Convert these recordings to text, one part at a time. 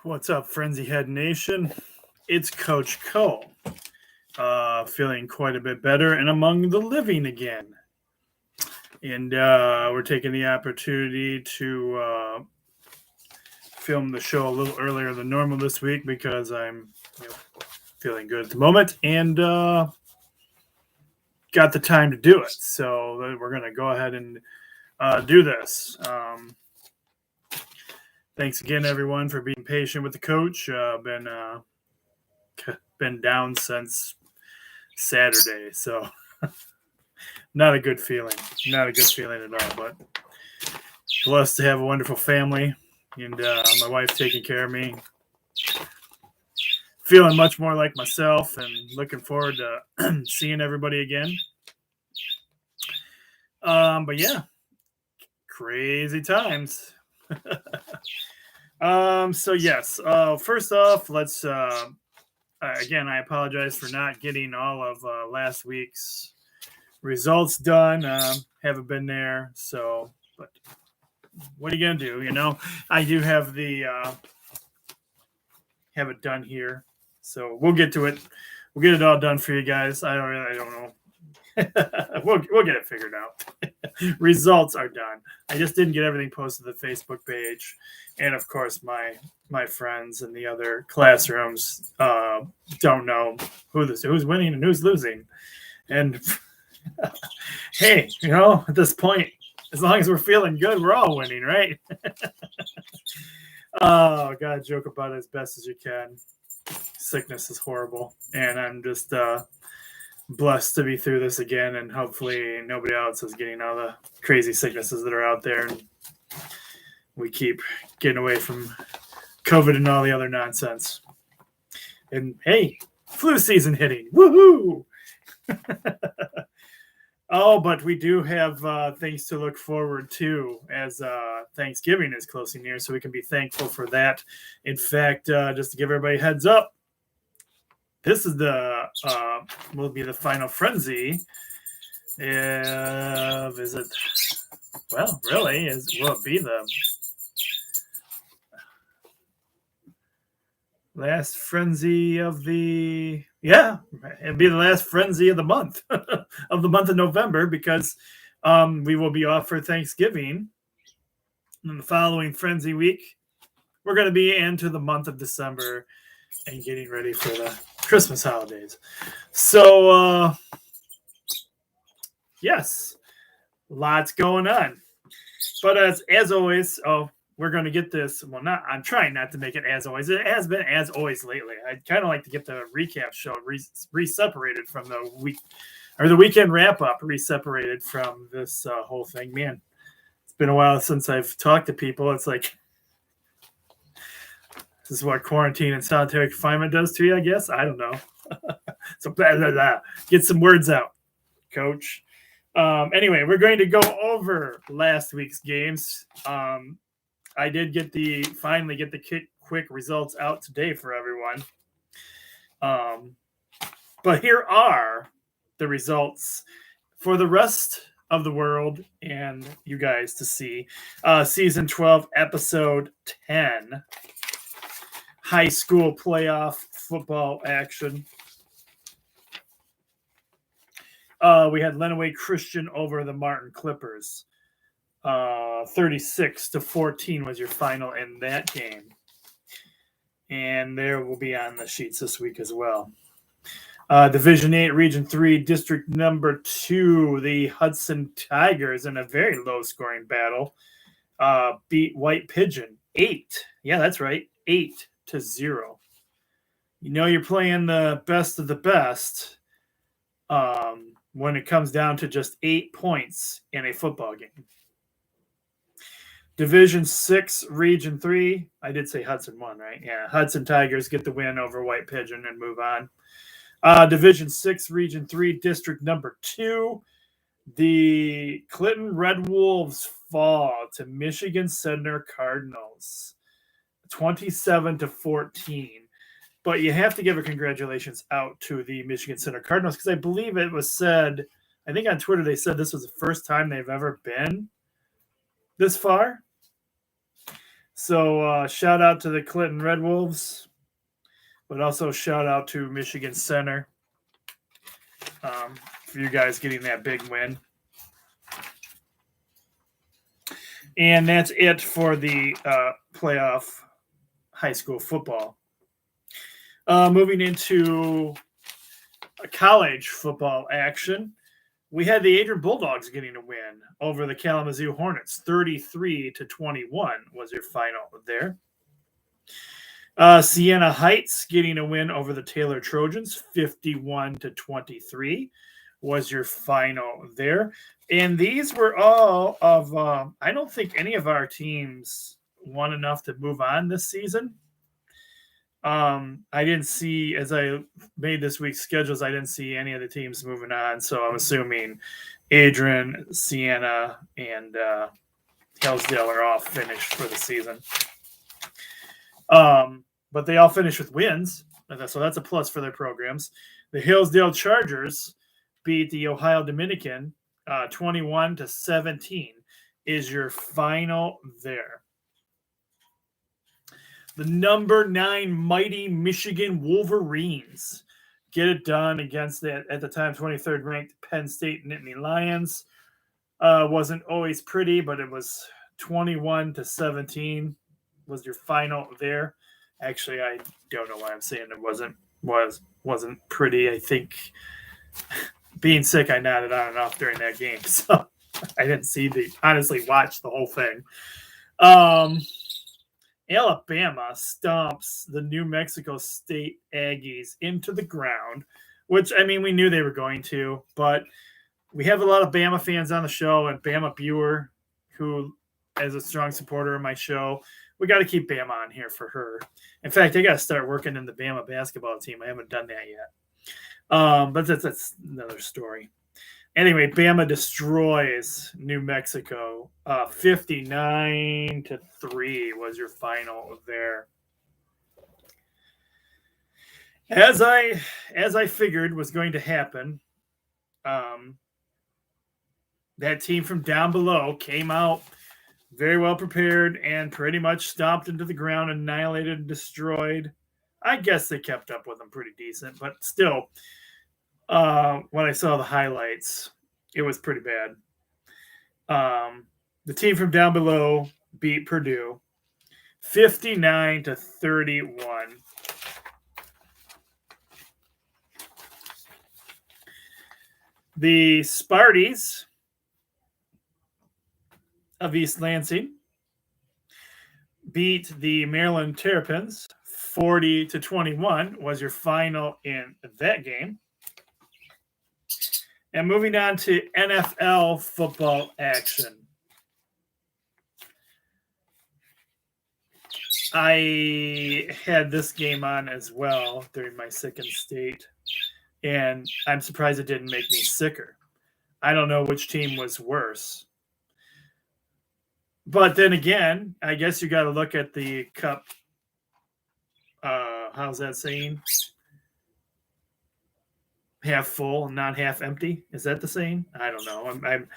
What's up, Frenzy Head Nation? It's Coach Cole. Feeling quite a bit better and among the living again. And we're taking the opportunity to film the show a little earlier than normal this week because I'm feeling good at the moment and got the time to do it. So we're going to go ahead and do this. Thanks again, everyone, for being patient with the coach. Been down since Saturday, so not a good feeling. Not a good feeling at all, but blessed to have a wonderful family and my wife taking care of me. Feeling much more like myself and looking forward to seeing everybody again. But yeah, crazy times. So yes, first off, let's again, I apologize for not getting all of last week's results done. Haven't been there, so but what are you gonna do? I do have have it done here, so we'll get to it. We'll get it all done for you guys. I don't know. We'll get it figured out. Results are done. I just didn't get everything posted to the Facebook page, and of course, my friends in the other classrooms don't know who's winning and who's losing. And hey, at this point, as long as we're feeling good, we're all winning, right? Oh, gotta joke about it as best as you can. Sickness is horrible, and I'm just blessed to be through this again, and hopefully nobody else is getting all the crazy sicknesses that are out there, and we keep getting away from COVID and all the other nonsense. And hey, flu season hitting. Woohoo! Oh, but we do have things to look forward to as Thanksgiving is closing near, so we can be thankful for that. In fact, just to give everybody a heads up, this is will be the final frenzy. Is it? Well, really, will it be the last frenzy of the? Yeah, it'll be the last frenzy of the month of November because we will be off for Thanksgiving. And the following frenzy week, we're going to be into the month of December and getting ready for the Christmas holidays. So, yes, lots going on. But as always, we're going to get this. Well, I'm trying not to make it as always. It has been as always lately. I'd kind of like to get the recap show re-separated from the week, or the weekend wrap-up re-separated from this whole thing. Man, it's been a while since I've talked to people. It's like, this is what quarantine and solitary confinement does to you, I guess. I don't know. So get some words out, Coach. Anyway, we're going to go over last week's games. I did finally get the quick results out today for everyone. But here are the results for the rest of the world and you guys to see. Season 12, episode 10. High school playoff football action. We had Lenawee Christian over the Martin Clippers. 36-14 was your final in that game. And there will be on the sheets this week as well. Division 8, Region 3, District number 2, the Hudson Tigers in a very low-scoring battle beat White Pigeon 8. Yeah, that's right, 8-0. You're playing the best of the best when it comes down to just 8 points in a football game. Division 6, Region 3. I did say Hudson won, right? Yeah, Hudson Tigers get the win over White Pigeon and move on. Division 6, Region 3, District number 2. The Clinton Red Wolves fall to Michigan Center Cardinals. 27-14. But you have to give a congratulations out to the Michigan Center Cardinals because I believe it was said, I think on Twitter they said this was the first time they've ever been this far. So shout out to the Clinton Red Wolves, but also shout out to Michigan Center for you guys getting that big win. And that's it for the playoff high school football. Moving into college football action, we had the Adrian Bulldogs getting a win over the Kalamazoo Hornets. 33-21 was your final there. Siena Heights getting a win over the Taylor Trojans. 51-23 was your final there. And these were all of, I don't think any of our teams won enough to move on this season. I didn't see, as I made this week's schedules, I didn't see any of the teams moving on. So I'm assuming Adrian, Siena, and Hillsdale are all finished for the season. But they all finished with wins. So that's a plus for their programs. The Hillsdale Chargers beat the Ohio Dominican 21-17 is your final there. The number 9 mighty Michigan Wolverines get it done against the, at the time, 23rd ranked Penn State Nittany Lions. Wasn't always pretty, but it was 21-17 was your final there. Actually, I don't know why I'm saying it wasn't pretty. I think being sick, I nodded on and off during that game, so I didn't honestly watch the whole thing. Alabama stomps the New Mexico State Aggies into the ground, which, I mean, we knew they were going to, but we have a lot of Bama fans on the show, and Bama Buer, who is a strong supporter of my show. We got to keep Bama on here for her. In fact, I got to start working in the Bama basketball team. I haven't done that yet. But that's another story. Anyway, Bama destroys New Mexico. 59-3 was your final there. As I figured was going to happen, that team from down below came out very well prepared and pretty much stomped into the ground, annihilated and destroyed. I guess they kept up with them pretty decent, but still, when I saw the highlights, it was pretty bad. The team from down below beat Purdue 59-31. The Sparties of East Lansing beat the Maryland Terrapins 40-21 was your final in that game. And moving on to NFL football action. I had this game on as well during my second state, and I'm surprised it didn't make me sicker. I don't know which team was worse. But then again, I guess you got to look at the cup. How's that saying? Half full and not half empty. Is that the saying? I don't know. I'm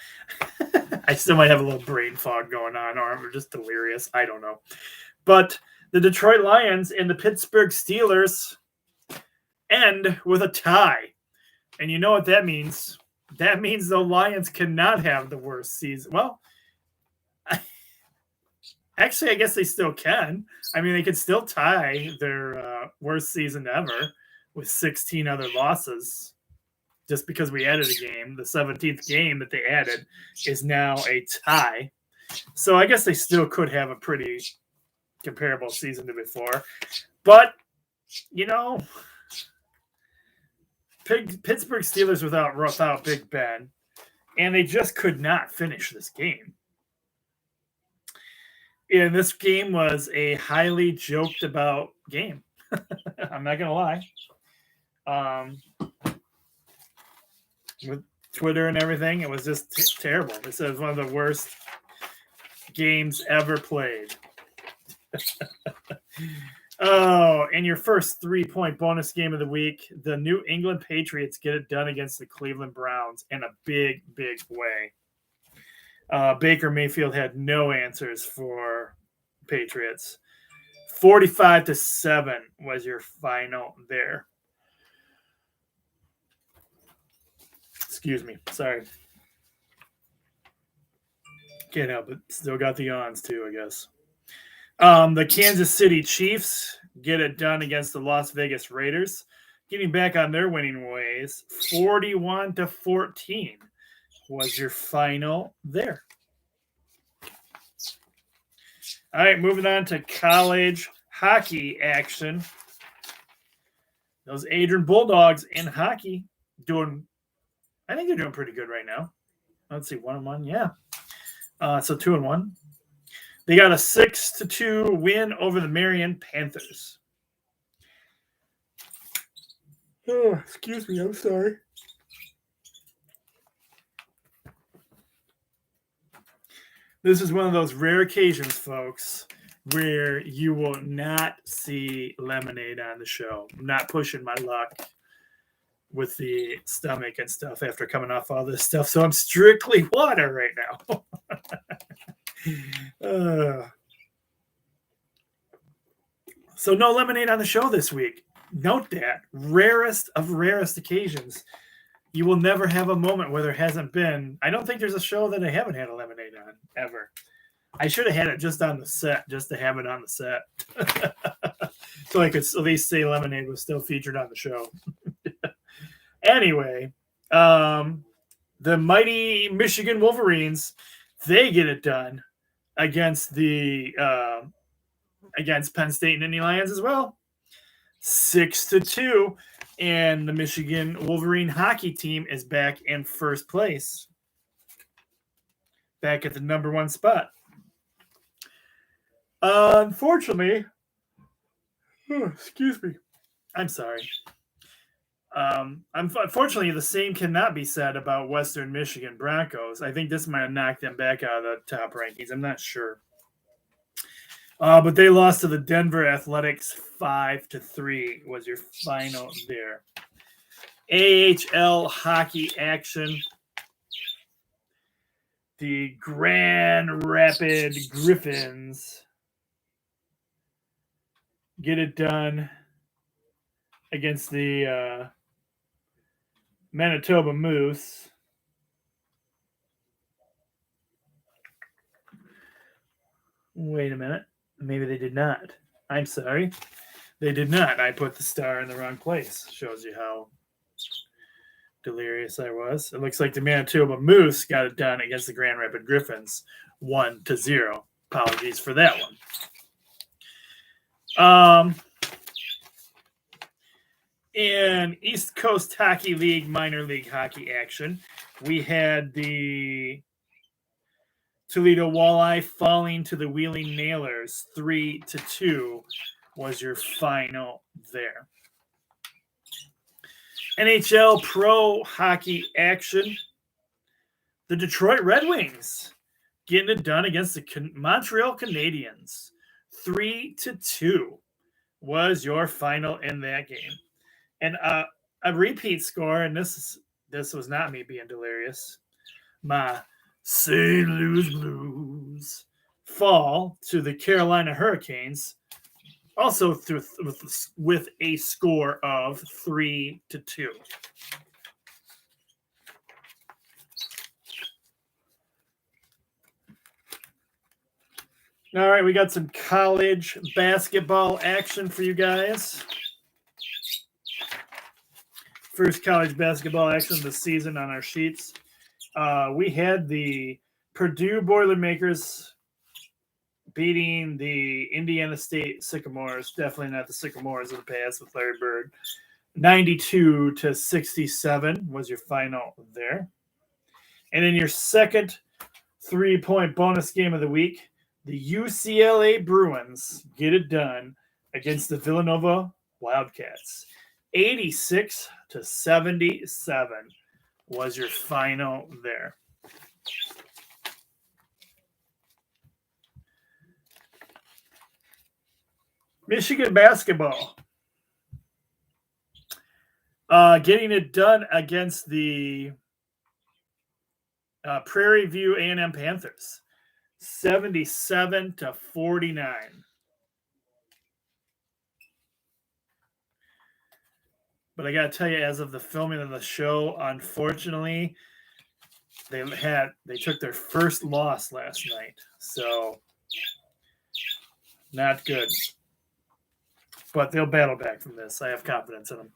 I still might have a little brain fog going on, or I'm just delirious. I don't know. But the Detroit Lions and the Pittsburgh Steelers end with a tie. And you know what that means? That means the Lions cannot have the worst season. Well, actually, I guess they still can. I mean, they could still tie their worst season ever with 16 other losses. Just because we added a game, the 17th game that they added is now a tie. So I guess they still could have a pretty comparable season to before. But, you know, Pittsburgh Steelers without Big Ben, and they just could not finish this game. And this game was a highly joked about game. I'm not going to lie. With Twitter and everything, it was just terrible. This is one of the worst games ever played. Oh, and your first 3-point bonus game of the week, the New England Patriots get it done against the Cleveland Browns in a big, big way. Baker Mayfield had no answers for Patriots. 45-7 was your final there. Excuse me. Sorry. Can't help it. Still got the yawns too, I guess. The Kansas City Chiefs get it done against the Las Vegas Raiders, getting back on their winning ways. 41-14 was your final there. All right, moving on to college hockey action. Those Adrian Bulldogs in hockey I think they're doing pretty good right now. Let's see, 1-1, yeah. So 2-1. They got a 6-2 win over the Marion Panthers. Oh, excuse me, I'm sorry. This is one of those rare occasions, folks, where you will not see lemonade on the show. I'm not pushing my luck with the stomach and stuff after coming off all this stuff. So I'm strictly water right now. So no lemonade on the show this week. Note that. Rarest of rarest occasions. You will never have a moment where there hasn't been. I don't think there's a show that I haven't had a lemonade on, ever. I should have had it just on the set, just to have it on the set. So I could at least say lemonade was still featured on the show. Anyway, the mighty Michigan Wolverines, they get it done against against Penn State and Nittany Lions as well. 6-2, and the Michigan Wolverine hockey team is back in first place. Back at the number 1 spot. Unfortunately, excuse me. I'm sorry. Unfortunately, the same cannot be said about Western Michigan Broncos. I think this might have knocked them back out of the top rankings. I'm not sure. But they lost to the Denver Athletics 5-3 was your final there. AHL hockey action. The Grand Rapid Griffins get it done against the Manitoba Moose. Wait a minute. Maybe they did not. I'm sorry. They did not. I put the star in the wrong place. Shows you how delirious I was. It looks like the Manitoba Moose got it done against the Grand Rapid Griffins 1-0. Apologies for that one. In East Coast Hockey League minor league hockey action, we had the Toledo Walleye falling to the Wheeling Nailers 3-2 was your final there. NHL Pro Hockey action. The Detroit Red Wings getting it done against the Montreal Canadiens 3-2 was your final in that game. And a repeat score, and this was not me being delirious. My St. Louis Blues fall to the Carolina Hurricanes, also with a score of 3-2. All right, we got some college basketball action for you guys. First college basketball action of the season on our sheets. We had the Purdue Boilermakers beating the Indiana State Sycamores. Definitely not the Sycamores of the past with Larry Bird. 92-67 was your final there. And in your second 3-point bonus game of the week, the UCLA Bruins get it done against the Villanova Wildcats. 86-77 was your final there. Michigan basketball. Getting it done against the Prairie View A&M Panthers. 77-49. But I gotta tell you, as of the filming of the show, unfortunately, they took their first loss last night. So not good. But they'll battle back from this. I have confidence in them.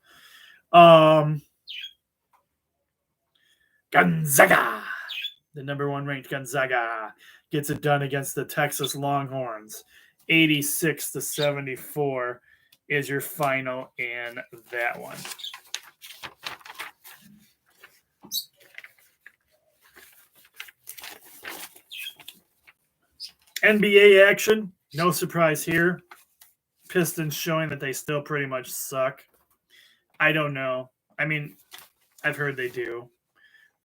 Gonzaga, the number 1 ranked Gonzaga, gets it done against the Texas Longhorns. 86-74 is your final in that one. NBA action, no surprise here. Pistons showing that they still pretty much suck. I don't know. I mean, I've heard they do.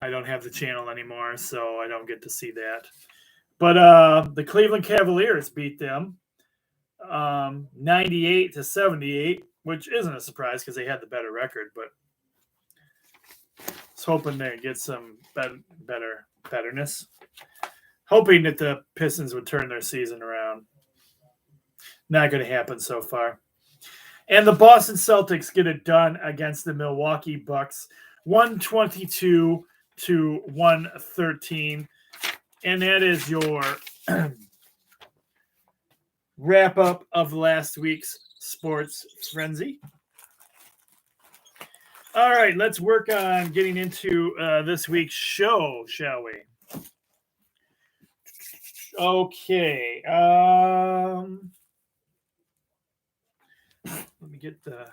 I don't have the channel anymore, so I don't get to see that. But the Cleveland Cavaliers beat them 98-78, which isn't a surprise because they had the better record, but I was hoping to get some betterness. Hoping that the Pistons would turn their season around. Not going to happen so far. And the Boston Celtics get it done against the Milwaukee Bucks, 122-113. And that is your wrap-up of last week's Sports Frenzy. All right, let's work on getting into this week's show, shall we? Okay. Let me get the...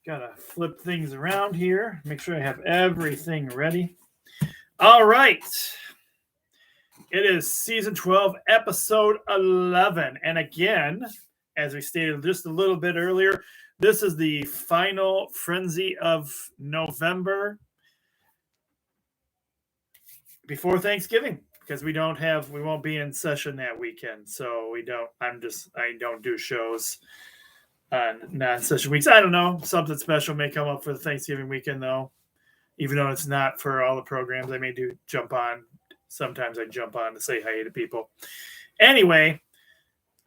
Gotta flip things around here. Make sure I have everything ready. All right. It is season 12, episode 11. And again, as we stated just a little bit earlier, this is the final frenzy of November before Thanksgiving, because we won't be in session that weekend. So I don't do shows on non-session weeks. I don't know. Something special may come up for the Thanksgiving weekend, though. Even though it's not for all the programs, I may jump on. Sometimes I jump on to say hi to people. Anyway,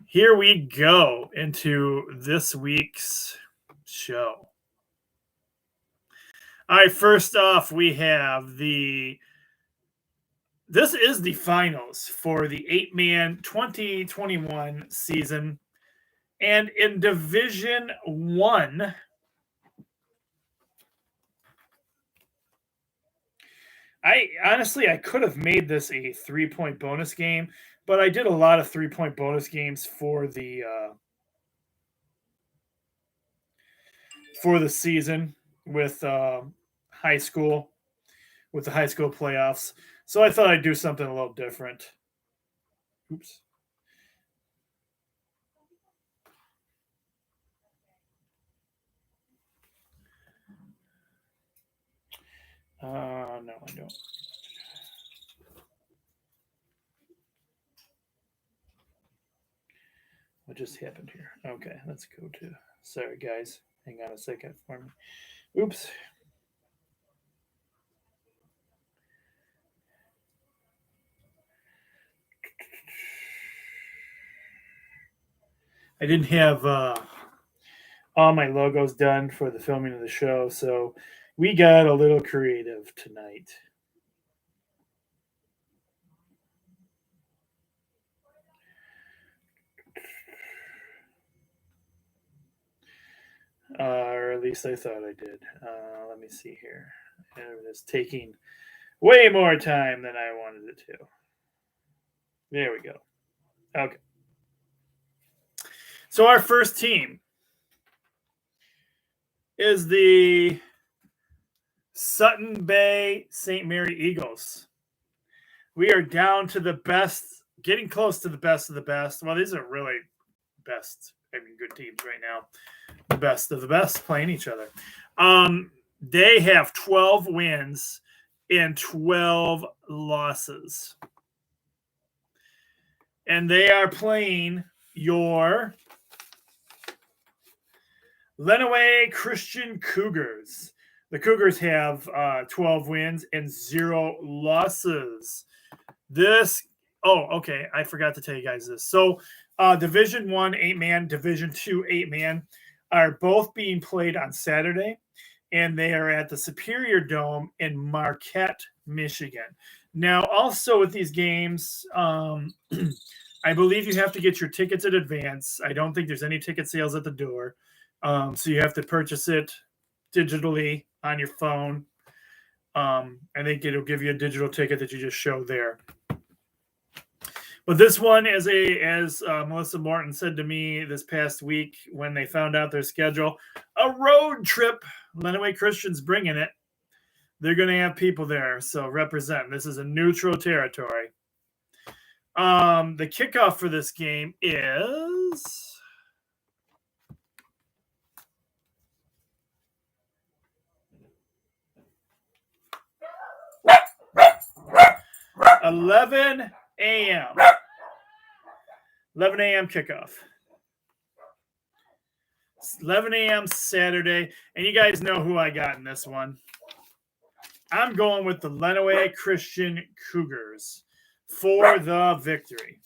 here we go into this week's show. All right, first off, we have this is the finals for the 8-man 2021 season. And in Division 1, I could have made this a 3-point bonus game, but I did a lot of 3-point bonus games for the season with high school, with the high school playoffs. So I thought I'd do something a little different. Oops. No, I don't. What just happened here? Okay, let's go to... Sorry, guys. Hang on a second for me. Oops. I didn't have all my logos done for the filming of the show, so we got a little creative tonight. Or at least I thought I did. Let me see here. It's taking way more time than I wanted it to. There we go. Okay. So our first team is the Sutton Bay St. Mary Eagles. We are down to the best, getting close to the best of the best. Well, these are really best, good teams right now. The best of the best playing each other. They have 12 wins and 12 losses. And they are playing your Lenawee Christian Cougars. The Cougars have 12 wins and 0 losses. Okay. I forgot to tell you guys this. So, Division 1 8-man, Division 2 8-man are both being played on Saturday, and they are at the Superior Dome in Marquette, Michigan. Now, also with these games, I believe you have to get your tickets in advance. I don't think there's any ticket sales at the door. So you have to purchase it digitally on your phone. I think it'll give you a digital ticket that you just show there. But this one, as Melissa Morton said to me this past week when they found out their schedule, a road trip. Lenawee Christian's bringing it. They're going to have people there, so represent. This is a neutral territory. The kickoff for this game is 11 a.m. 11 a.m. kickoff. 11 a.m. Saturday. And you guys know who I got in this one. I'm going with the Lenawee Christian Cougars for the victory.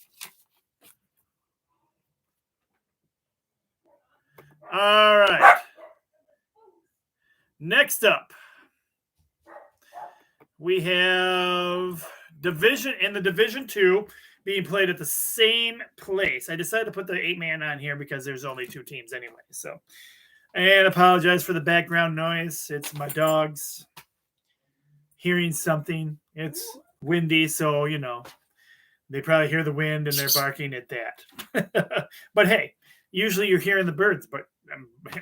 All right. Next up, we have Division 2 being played at the same place. I decided to put the 8-man on here because there's only 2 teams anyway. So, and apologize for the background noise. It's my dogs hearing something. It's windy, so they probably hear the wind and they're barking at that. But hey, usually you're hearing the birds, but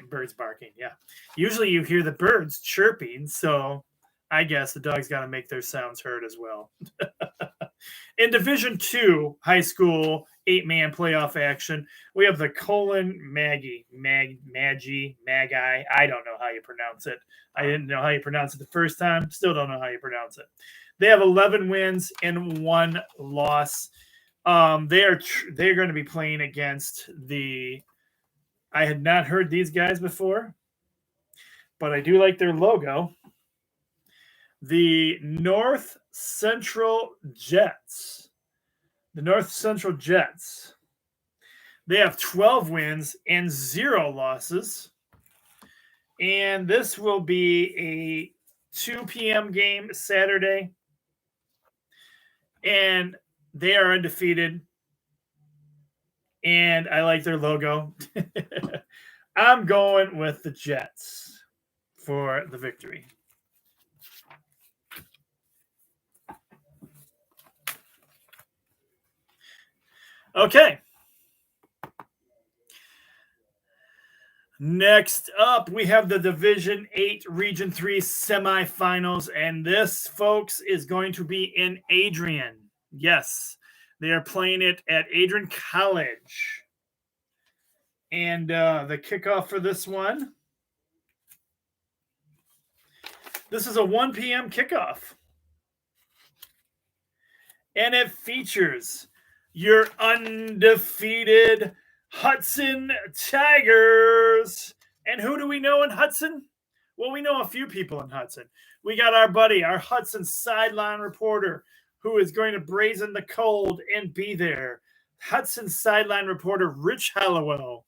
birds barking. Yeah, usually you hear the birds chirping, so I guess the dogs got to make their sounds heard as well. In Division 2 high school 8-man playoff action, we have the Magi. I don't know how you pronounce it. I didn't know how you pronounce it the first time. Still don't know how you pronounce it. They have 11 wins and 1 loss. They're going to be playing against I had not heard these guys before, but I do like their logo. The North Central Jets. The North Central Jets. They have 12 wins and 0 losses. And this will be a 2 p.m. game Saturday. And they are undefeated. And I like their logo. I'm going with the Jets for the victory. Okay. Next up, we have the Division 8 Region 3 semifinals, and this, folks, is going to be in Adrian. Yes, they are playing it at Adrian College. And the kickoff for this one, this is a 1 p.m. kickoff. And it features your undefeated Hudson Tigers. And who do we know in Hudson? Well, we know a few people in Hudson. We got our Hudson sideline reporter, who is going to brazen the cold and be there. Hudson sideline reporter Rich Hallowell.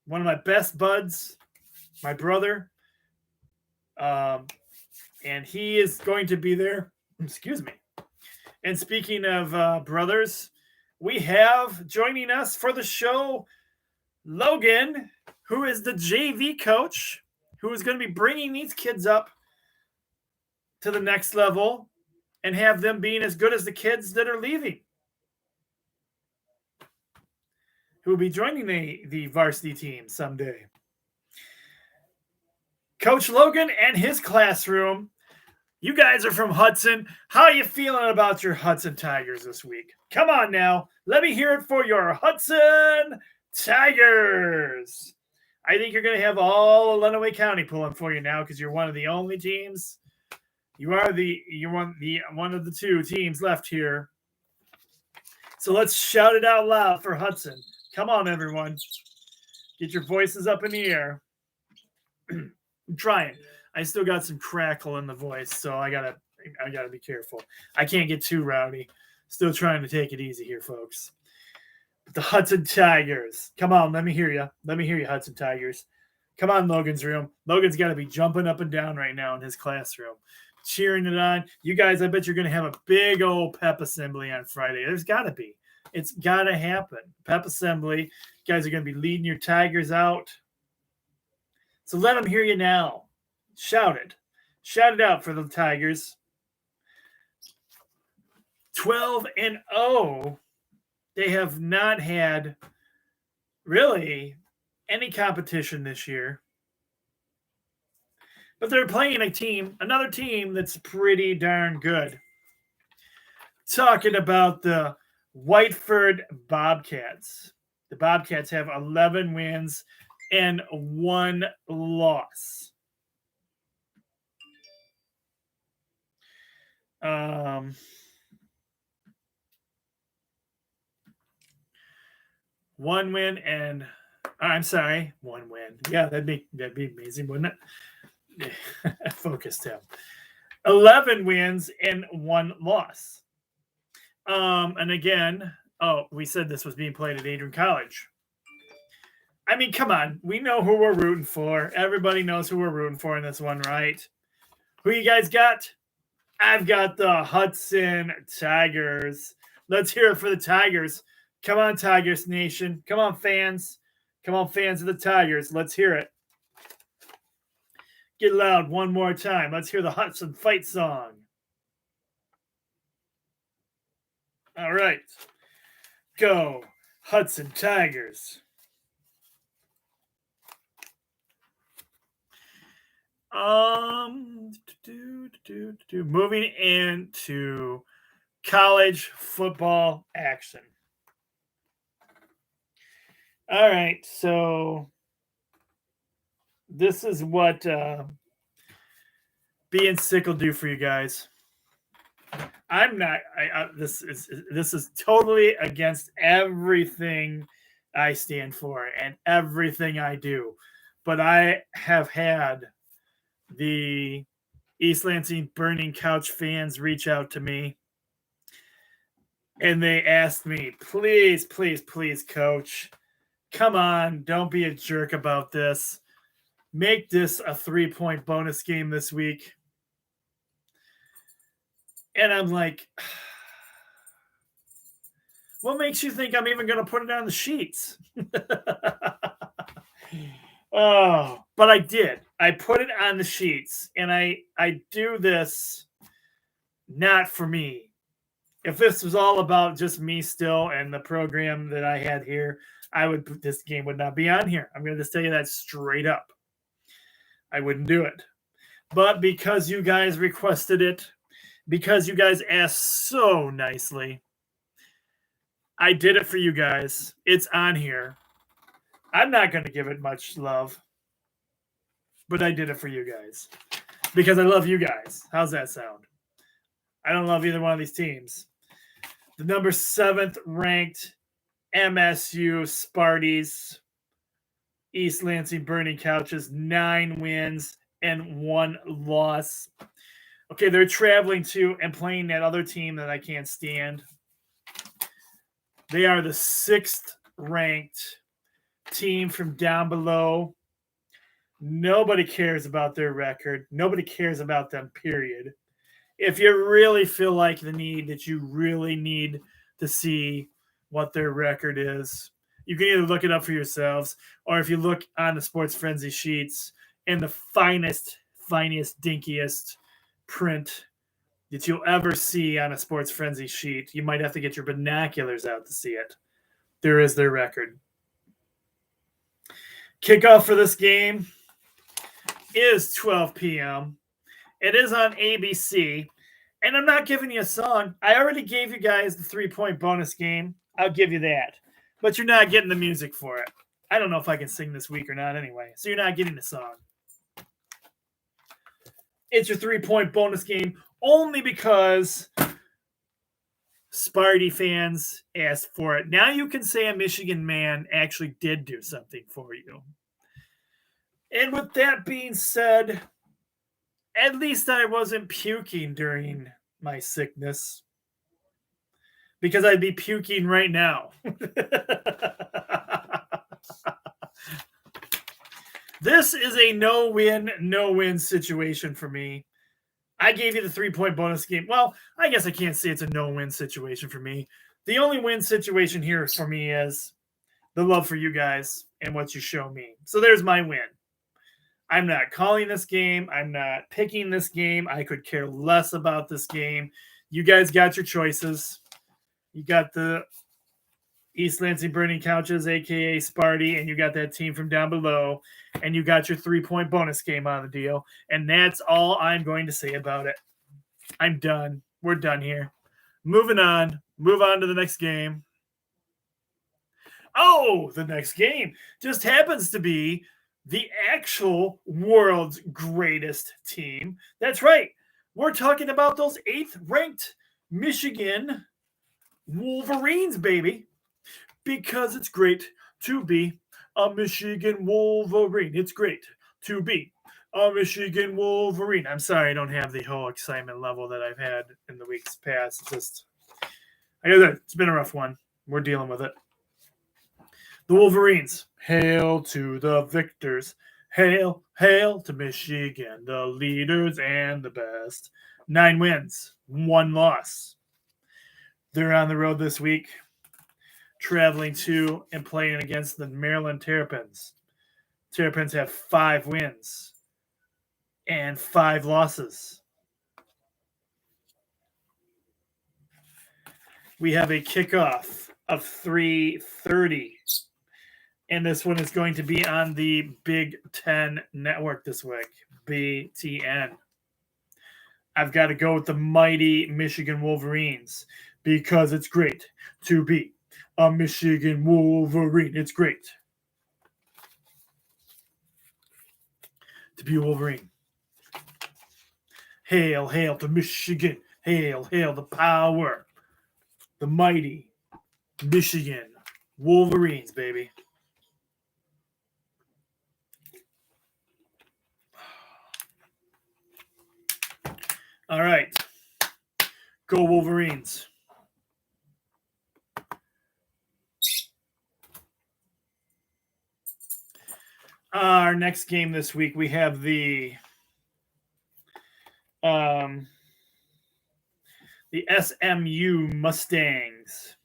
One of my best buds, my brother. And he is going to be there. Excuse me. And speaking of brothers, we have joining us for the show Logan, who is the JV coach, who is going to be bringing these kids up to the next level and have them being as good as the kids that are leaving, who will be joining the varsity team someday. Coach Logan and his classroom. You guys are from Hudson. How are you feeling about your Hudson Tigers this week? Come on now. Let me hear it for your Hudson Tigers. I think you're going to have all of Lenawee County pulling for you now because you're one of the only teams. You're one of the 2 teams left here. So let's shout it out loud for Hudson. Come on, everyone. Get your voices up in the air. I'm trying. I still got some crackle in the voice, so I gotta be careful. I can't get too rowdy. Still trying to take it easy here, folks. But the Hudson Tigers. Come on, let me hear you. Let me hear you, Hudson Tigers. Come on, Logan's room. Logan's got to be jumping up and down right now in his classroom, cheering it on. You guys, I bet you're going to have a big old pep assembly on Friday. There's got to be. It's got to happen. Pep assembly. You guys are going to be leading your Tigers out. So let them hear you now. Shout it. Shout it out for the Tigers. 12-0. They have not had really any competition this year. But they're playing another team that's pretty darn good. Talking about the Whiteford Bobcats. The Bobcats have 11 wins and 1 loss. One win. Yeah, that'd be amazing, wouldn't it? Focused him. 11 wins and 1 loss. And again, we said this was being played at Adrian College. I mean, come on. We know who we're rooting for. Everybody knows who we're rooting for in this one, right? Who you guys got? I've got the Hudson Tigers. Let's hear it for the Tigers. Come on, Tigers Nation. Come on, fans. Come on, fans of the Tigers. Let's hear it. Get loud one more time. Let's hear the Hudson fight song. All right. Go, Hudson Tigers. Moving into college football action. All right, so this is what being sick will do for you guys. I'm not. This is totally against everything I stand for and everything I do, but I have had the East Lansing Burning Couch fans reach out to me, and they asked me, please, please, please, Coach, come on, don't be a jerk about this. Make this a 3-point bonus game this week. And I'm like, what makes you think I'm even going to put it on the sheets? Oh, but I did. I put it on the sheets, and I do this not for me. If this was all about just me still and the program that I had here, this game would not be on here. I'm going to just tell you that straight up. I wouldn't do it. But because you guys requested it, because you guys asked so nicely, I did it for you guys. It's on here. I'm not going to give it much love, but I did it for you guys because I love you guys. How's that sound? I don't love either one of these teams. The number 7th ranked MSU Sparties, East Lansing Burning Couches, 9 wins and 1 loss. Okay, they're traveling to and playing that other team that I can't stand. They are the 6th ranked team from down below. Nobody cares about their record. Nobody cares about them, period. If you really feel like the need that you really need to see what their record is, you can either look it up for yourselves, or if you look on the Sports Frenzy sheets in the finest, dinkiest print that you'll ever see on a Sports Frenzy sheet, you might have to get your binoculars out to see it. There is their record. Kickoff for this game is 12 p.m. It is on ABC, and I'm not giving you a song. I already gave you guys the 3-point bonus game. I'll give you that, but you're not getting the music for it. I don't know if I can sing this week or not anyway, so you're not getting the song. It's your 3-point bonus game only because Sparty fans asked for it. Now you can say a Michigan man actually did do something for you. And with that being said, at least I wasn't puking during my sickness, because I'd be puking right now. This is a no-win situation for me. I gave you the 3-point bonus game. Well, I guess I can't say it's a no-win situation for me. The only win situation here for me is the love for you guys and what you show me. So there's my win. I'm not calling this game. I'm not picking this game. I could care less about this game. You guys got your choices. You got the East Lansing Burning Couches, a.k.a. Sparty, and you got that team from down below, and you got your 3-point bonus game on the deal, and that's all I'm going to say about it. I'm done. We're done here. Moving on. Move on to the next game. Oh, the next game just happens to be the actual world's greatest team. That's right. We're talking about those 8th-ranked Michigan Wolverines, baby. Because it's great to be a Michigan Wolverine. It's great to be a Michigan Wolverine. I'm sorry I don't have the whole excitement level that I've had in the weeks past. It's been a rough one. We're dealing with it. The Wolverines. Hail to the victors. Hail, hail to Michigan, the leaders and the best. 9 wins, 1 loss. They're on the road this week, traveling to and playing against the Maryland Terrapins. Terrapins have 5 wins and 5 losses. We have a kickoff of 3:30. And this one is going to be on the Big Ten Network this week, BTN. I've got to go with the mighty Michigan Wolverines because it's great to be a Michigan Wolverine. It's great to be a Wolverine. Hail, hail to Michigan. Hail, hail the power. The mighty Michigan Wolverines, baby. All right. Go Wolverines. Our next game this week, we have the SMU Mustangs.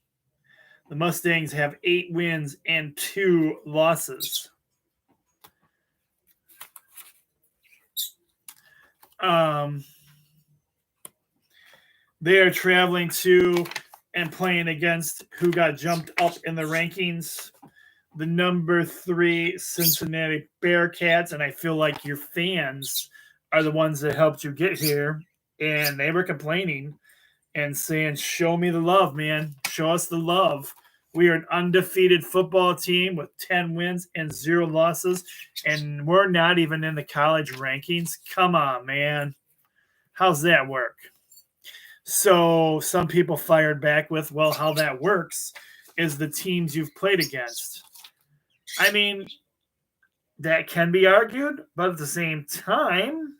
The Mustangs have 8 wins and 2 losses. They are traveling to and playing against who got jumped up in the rankings, the number 3 Cincinnati Bearcats, and I feel like your fans are the ones that helped you get here, and they were complaining and saying, show me the love, man. Show us the love. We are an undefeated football team with 10 wins and 0 losses, and we're not even in the college rankings. Come on, man. How's that work? So some people fired back with, well, how that works is the teams you've played against. I mean, that can be argued, but at the same time,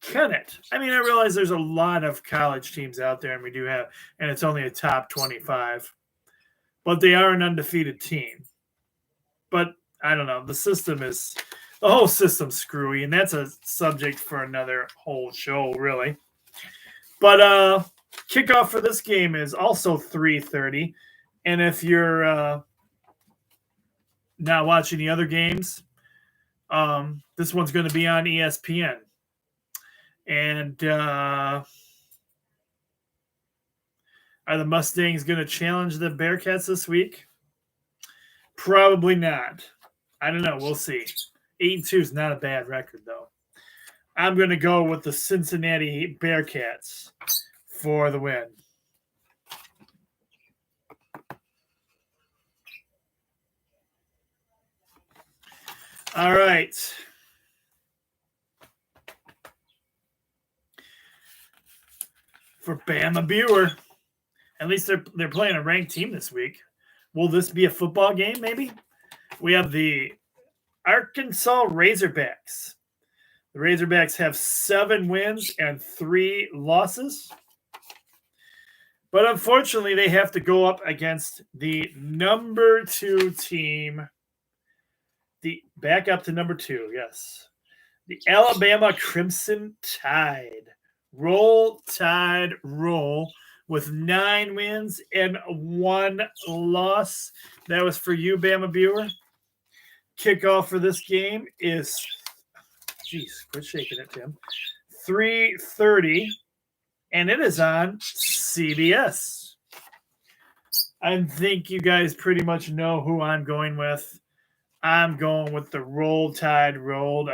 can it? I mean, I realize there's a lot of college teams out there, and we do have, and it's only a top 25, but they are an undefeated team. But I don't know. The whole system's screwy, and that's a subject for another whole show, really. But kickoff for this game is also 3:30, and if you're not watching the other games, this one's going to be on ESPN. And are the Mustangs going to challenge the Bearcats this week? Probably not. I don't know. We'll see. 8-2 is not a bad record, though. I'm going to go with the Cincinnati Bearcats for the win. All right. For Bama Buer, at least they're playing a ranked team this week. Will this be a football game, maybe? We have the Arkansas Razorbacks. The Razorbacks have 7 wins and 3 losses. But unfortunately, they have to go up against the number 2 team. Back up to number 2, yes. The Alabama Crimson Tide. Roll, Tide, roll with 9 wins and 1 loss. That was for you, Bama viewer. Kickoff for this game is, quit shaking it, Tim. 3:30, and it is on CBS. I think you guys pretty much know who I'm going with. I'm going with the Roll Tide rolled.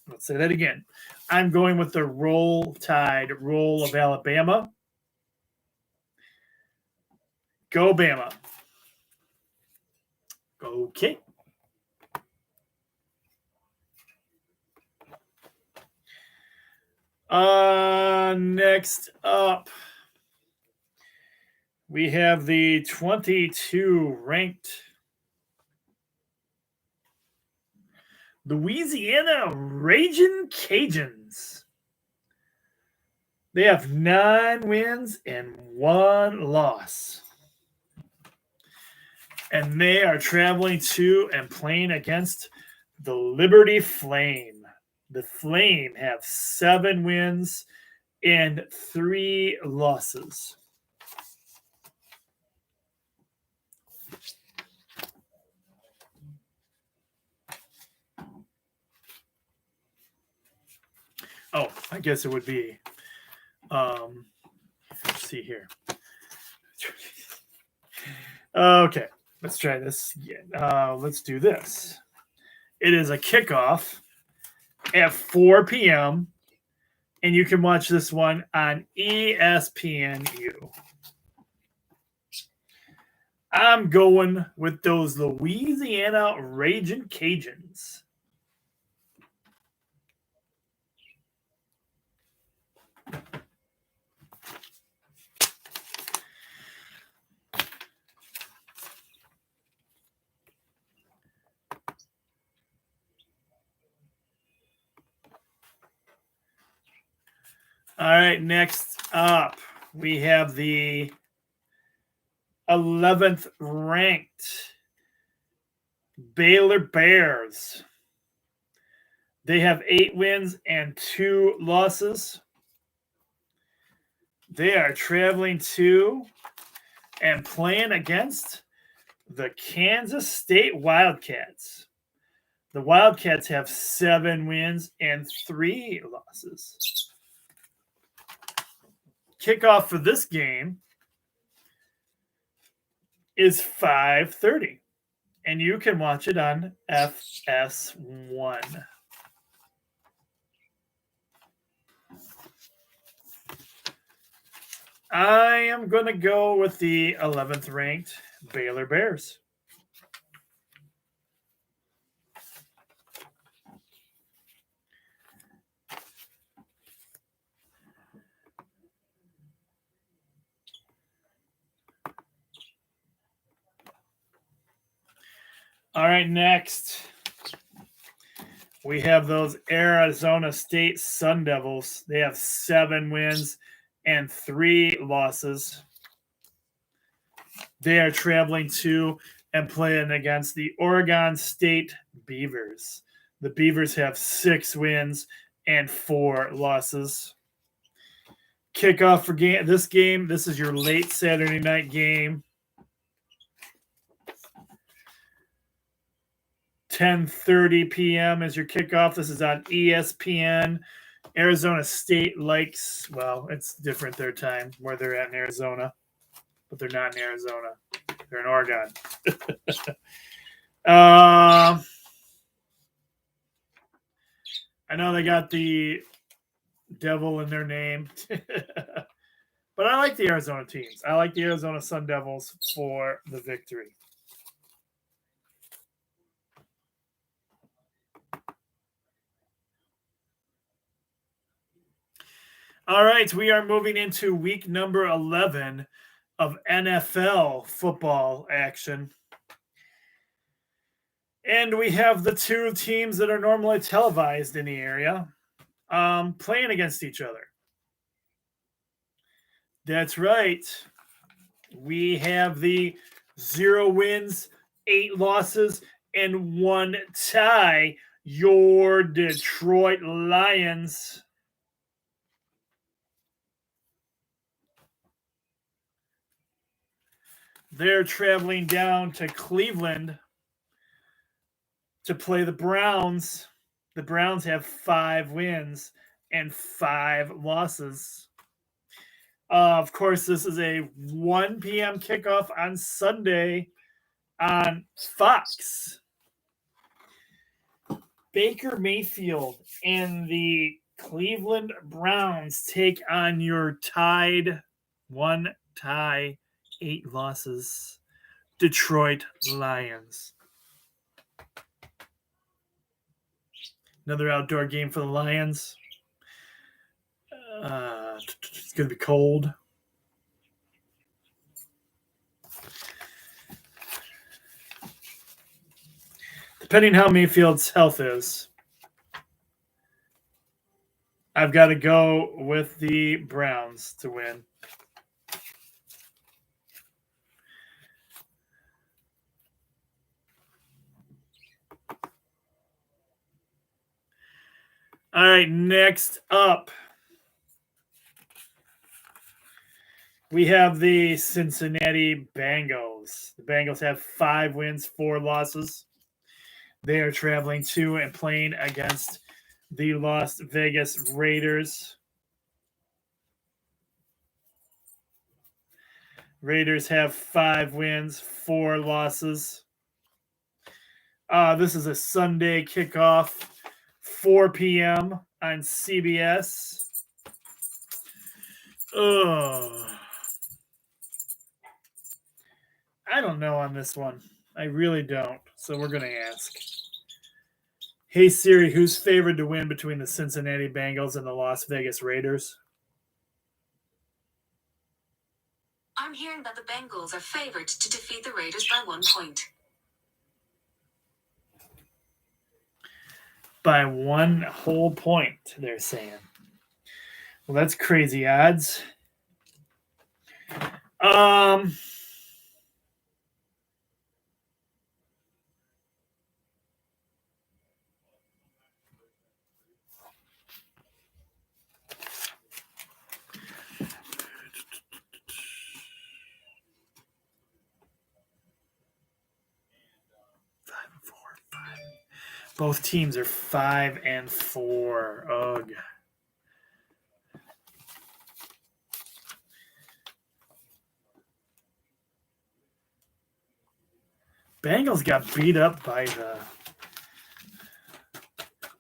Let's say that again. I'm going with the Roll Tide roll of Alabama. Go Bama. Okay. Next up, we have the 22 ranked Louisiana Ragin' Cajuns. They have 9 wins and 1 loss. And they are traveling to and playing against the Liberty Flame. The Flame have 7 wins and 3 losses. Oh, I guess it would be. Let's see here. Okay, let's try this again. Let's do this. It is a kickoff at 4 p.m. and you can watch this one on ESPNU. I'm going with those Louisiana Ragin' Cajuns. All right, next up, we have the 11th ranked Baylor Bears. They have 8 wins and 2 losses. They are traveling to and playing against the Kansas State Wildcats. The Wildcats have 7 wins and 3 losses. Kickoff for this game is 5:30, and you can watch it on FS1. I am going to go with the 11th ranked Baylor Bears. All right, next we have those Arizona State Sun Devils. They have 7 wins and 3 losses. They are traveling to and playing against the Oregon State Beavers. The Beavers have 6 wins and 4 losses. Kickoff for this game. This is your late Saturday night game. 10:30 p.m. is your kickoff. This is on ESPN. Arizona State likes, well, it's different their time where they're at in Arizona, but they're not in Arizona. They're in Oregon. I know they got the devil in their name, but I like the Arizona teams. I like the Arizona Sun Devils for the victory. All right, we are moving into week number 11 of NFL football action. And we have the two teams that are normally televised in the area playing against each other. That's right. We have the 0 wins, 8 losses, and 1 tie. Your Detroit Lions. They're traveling down to Cleveland to play the Browns. The Browns have 5 wins and 5 losses. Of course, this is a 1 p.m. kickoff on Sunday on Fox. Baker Mayfield and the Cleveland Browns take on your tied 1 tie, 8 losses Detroit Lions. Another outdoor game for the Lions. It's going to be cold. Depending how Mayfield's health is, I've got to go with the Browns to win. All right, next up, we have the Cincinnati Bengals. The Bengals have 5 wins, 4 losses. They are traveling to and playing against the Las Vegas Raiders. Raiders have 5 wins, 4 losses. This is a Sunday kickoff, 4 p.m. on CBS. I don't know on this one. I really don't. So we're going to ask. Hey Siri, who's favored to win between the Cincinnati Bengals and the Las Vegas Raiders? I'm hearing that the Bengals are favored to defeat the Raiders by 1 point. By 1 whole point, they're saying. Well, that's crazy odds. Both teams are 5 and 4. Ugh. Bengals got beat up by the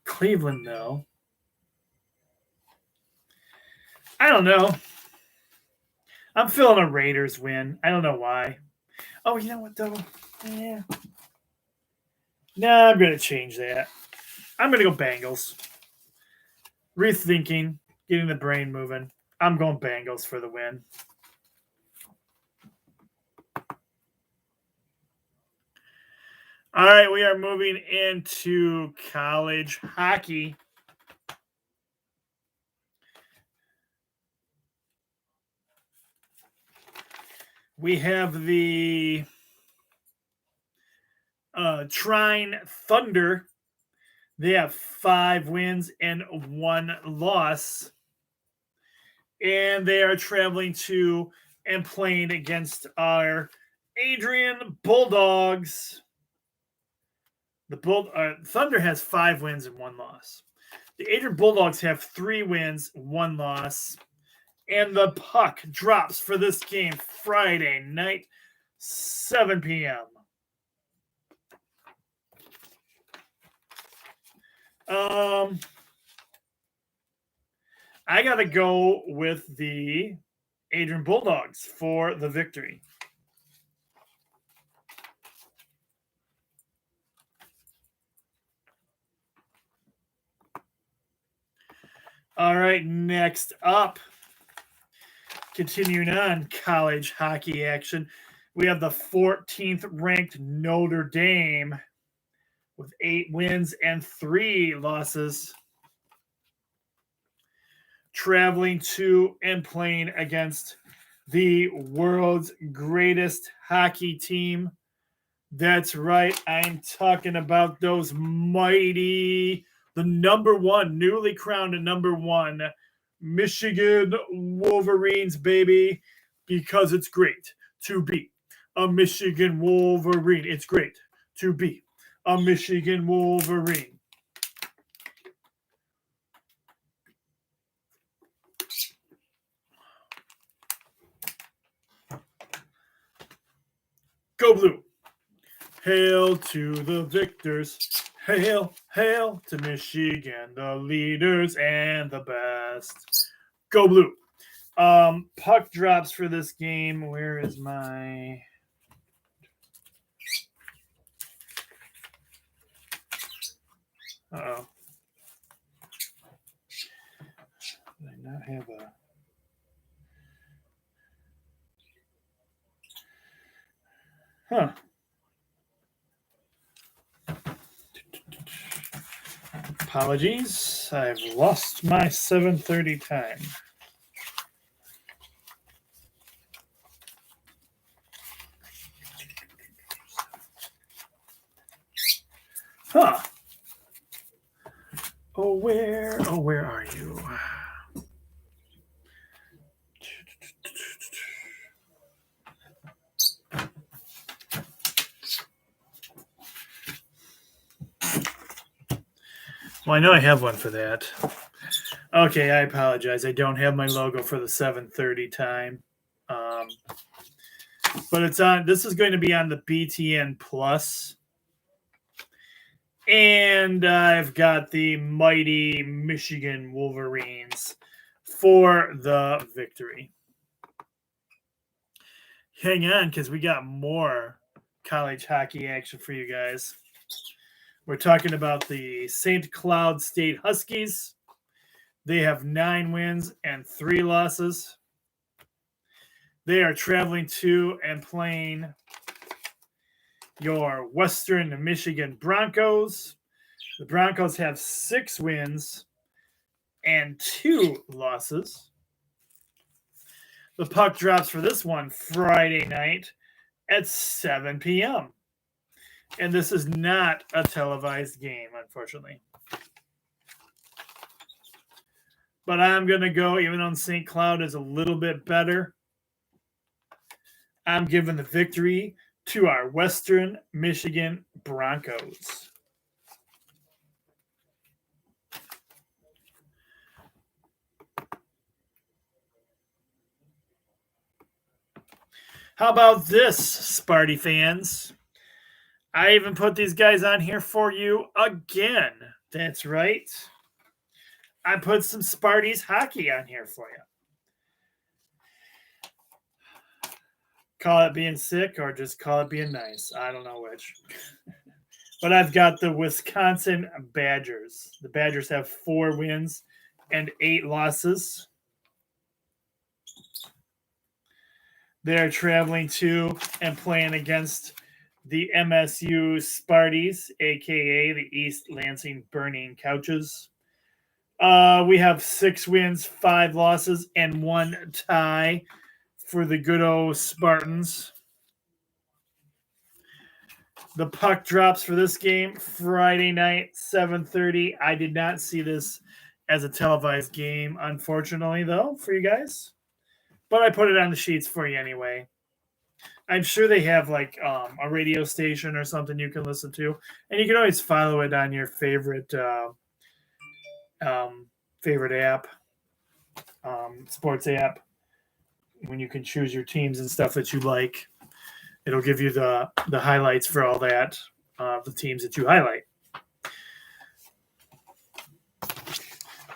Cleveland, though. I don't know. I'm feeling a Raiders win. I don't know why. Oh, you know what, though? Yeah. Nah, I'm going to change that. I'm going to go Bengals. Rethinking, getting the brain moving. I'm going Bengals for the win. All right, we are moving into college hockey. We have the Trine Thunder. They have 5 wins and 1 loss. And they are traveling to and playing against our Adrian Bulldogs. The Thunder has 5 wins and 1 loss. The Adrian Bulldogs have 3 wins, 1 loss. And the puck drops for this game Friday night, 7 p.m. I got to go with the Adrian Bulldogs for the victory. All right, next up, continuing on college hockey action, we have the 14th ranked Notre Dame with 8 wins and 3 losses. Traveling to and playing against the world's greatest hockey team. That's right. I'm talking about those mighty, the newly crowned number 1 Michigan Wolverines, baby, because it's great to be a Michigan Wolverine. It's great to be a Michigan Wolverine. Go Blue. Hail to the victors. Hail, hail to Michigan, the leaders and the best. Go Blue. Puck drops for this game. Where is my... Uh-oh. Did I not have a... Huh. Apologies. I've lost my 7:30 time. Huh. Oh, where are you? Well, I know I have one for that. Okay, I apologize. I don't have my logo for the 7:30 time. But it's on. This is going to be on the BTN Plus. And I've got the mighty Michigan Wolverines for the victory. Hang on, because we got more college hockey action for you guys. We're talking about the St. Cloud State Huskies. They have 9 wins and 3 losses. They are traveling to and playing your Western Michigan Broncos. The Broncos have 6 wins and 2 losses. The puck drops for this one Friday night at 7 p.m. And this is not a televised game, unfortunately. But I'm going to go, even though St. Cloud is a little bit better, I'm giving the victory to our Western Michigan Broncos. How about this, Sparty fans? I even put these guys on here for you again. That's right. I put some Sparty's hockey on here for you. Call it being sick or just call it being nice. I don't know which. But I've got the Wisconsin Badgers. The Badgers have 4 wins and 8 losses. They're traveling to and playing against the MSU Sparties, a.k.a. the East Lansing Burning Couches. We have 6 wins, 5 losses, and 1 tie for the good old Spartans. The puck drops for this game Friday night, 7:30. I did not see this as a televised game, unfortunately, though, for you guys. But I put it on the sheets for you anyway. I'm sure they have like a radio station or something you can listen to, and you can always follow it on your favorite favorite app, sports app. When you can choose your teams and stuff that you like, it'll give you the highlights for all that, the teams that you highlight.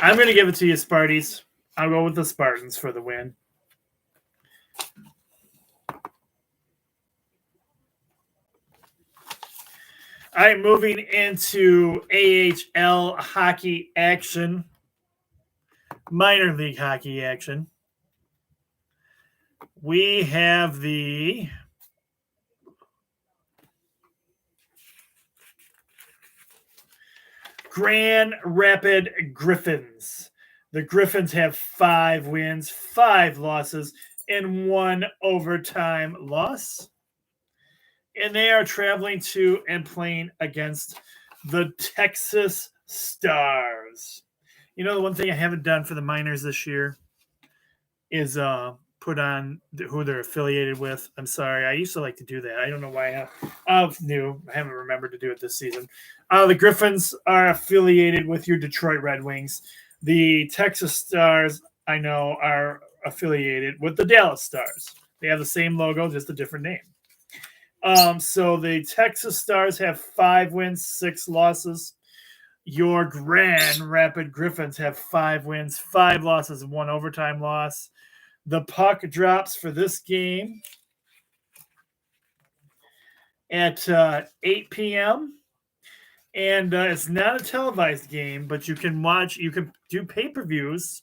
I'm going to give it to you, Sparties. I'll go with the Spartans for the win. All right, moving into AHL hockey action, minor league hockey action. We have the Grand Rapid Griffins. The Griffins have 5 wins, 5 losses, and 1 overtime loss. And they are traveling to and playing against the Texas Stars. You know, the one thing I haven't done for the Miners this year is put on who they're affiliated with. I'm sorry. I used to like to do that. I don't know why I haven't remembered to do it this season. The Griffins are affiliated with your Detroit Red Wings. The Texas Stars, I know, are affiliated with the Dallas Stars. They have the same logo, just a different name. So the Texas Stars have 5 wins, 6 losses. Your Grand Rapid Griffins have 5 wins, 5 losses, and 1 overtime loss. The puck drops for this game at 8 p.m. And it's not a televised game, but you can do pay-per-views.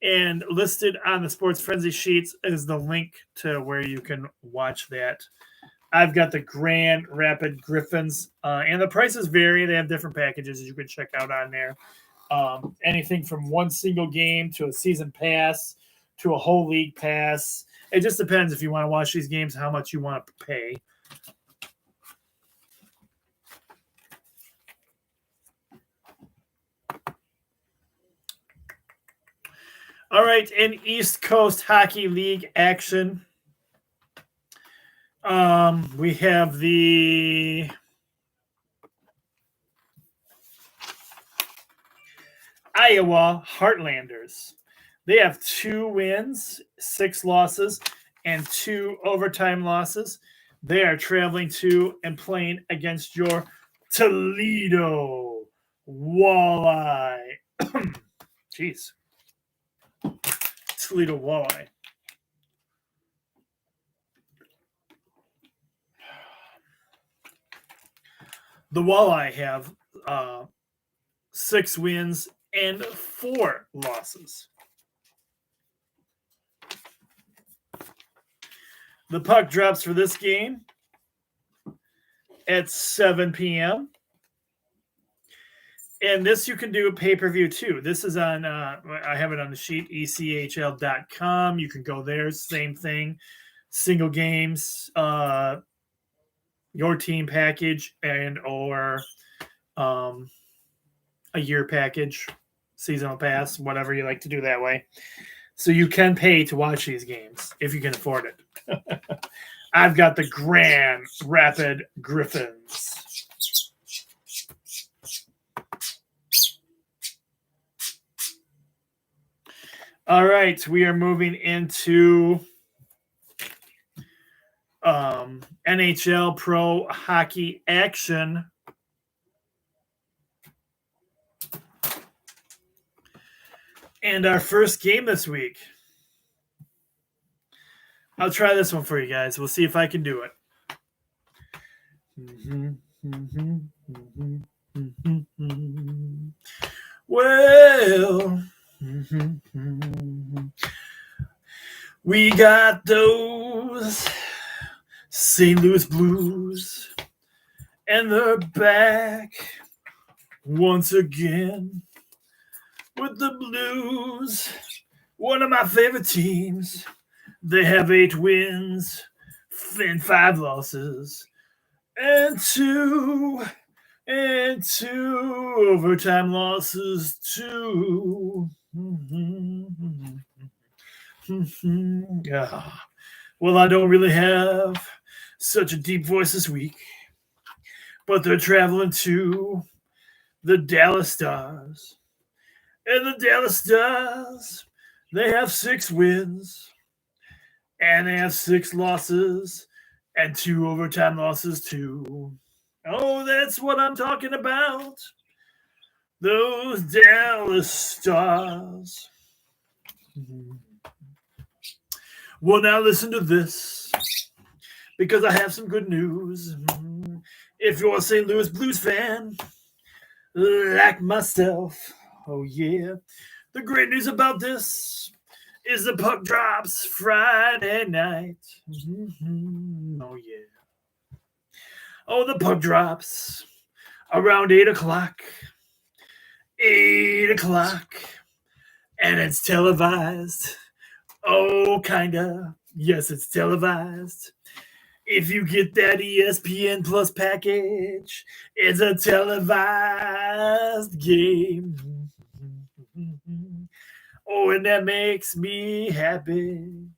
And listed on the Sports Frenzy sheets is the link to where you can watch that. I've got the Grand Rapid Griffins, and the prices vary. They have different packages you can check out on there. Anything from one single game to a season pass to a whole league pass. It just depends if you want to watch these games, how much you want to pay. All right, in East Coast Hockey League action, we have the Iowa Heartlanders. They have 2 wins, 6 losses, and 2 overtime losses. They are traveling to and playing against your Toledo Walleye. Jeez. Toledo Walleye. The Walleye have 6 wins and 4 losses. The puck drops for this game at 7 p.m. And this you can do a pay-per-view too. This is on, I have it on the sheet, echl.com. You can go there, same thing. Single games, your team package, and or a year package, seasonal pass, whatever you like to do that way. So you can pay to watch these games if you can afford it. I've got the Grand Rapid Griffins. All right, we are moving into NHL Pro Hockey action. And our first game this week. I'll try this one for you guys. We'll see if I can do it. Well, we got those St. Louis Blues, and they're back once again with the Blues, one of my favorite teams. They have 8 wins and 5 losses and 2 overtime losses too. Well, I don't really have such a deep voice this week, but they're traveling to the Dallas Stars. And the Dallas Stars, they have 6 wins, and they have 6 losses, and 2 overtime losses too. Oh, that's what I'm talking about. Those Dallas Stars. Well, now listen to this, because I have some good news. If you're a St. Louis Blues fan, like myself, oh yeah, the great news about this is the puck drops Friday night. Oh yeah. Oh, the puck drops around 8 o'clock 8 o'clock, and it's televised. Oh, kinda. Yes, it's televised. If you get that ESPN Plus package, it's a televised game. Oh, and that makes me happy,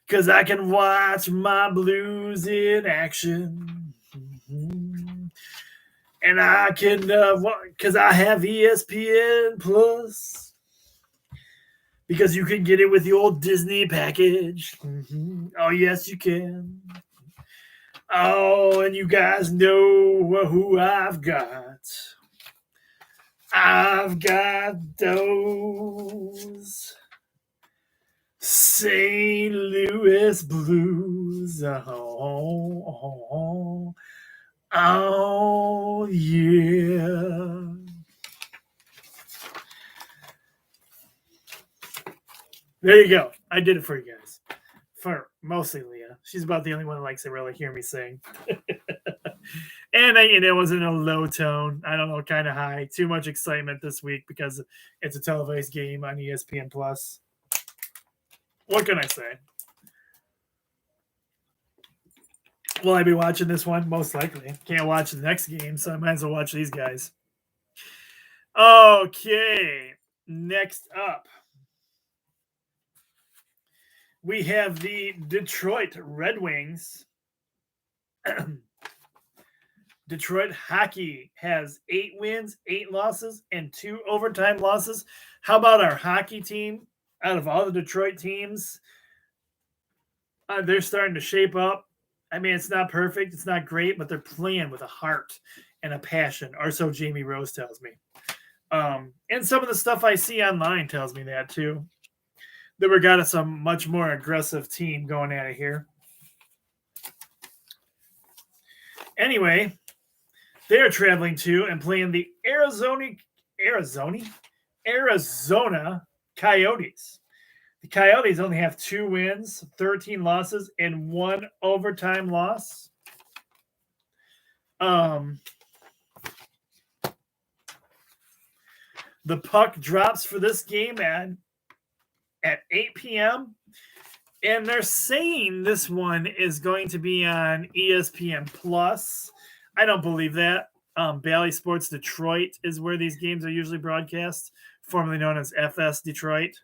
'cause I can watch my Blues in action. And I can, because I have ESPN Plus. Because you can get it with the old Disney package. Oh, yes, you can. Oh, and you guys know who I've got. I've got those St. Louis Blues. Oh, yeah. There you go. I did it for you guys. For mostly Leah. She's about the only one that likes to really hear me sing. And it was in a low tone. I don't know, kind of high. Too much excitement this week because it's a televised game on ESPN Plus. What can I say? Will I be watching this one? Most likely. Can't watch the next game, so I might as well watch these guys. Okay. Next up, we have the Detroit Red Wings. Detroit hockey has 8 wins, 8 losses, and 2 overtime losses. How about our hockey team? Out of all the Detroit teams, they're starting to shape up. I mean, it's not perfect, it's not great, but they're playing with a heart and a passion, or so Jamie Rose tells me. And some of the stuff I see online tells me that too. That we got some much more aggressive team going at it here. Anyway, they're traveling to and playing the Arizona Coyotes. The Coyotes only have 2 wins, 13 losses, and 1 overtime loss. The puck drops for this game at 8 p.m. And they're saying this one is going to be on ESPN Plus. I don't believe that. Bally Sports Detroit is where these games are usually broadcast, formerly known as FS Detroit.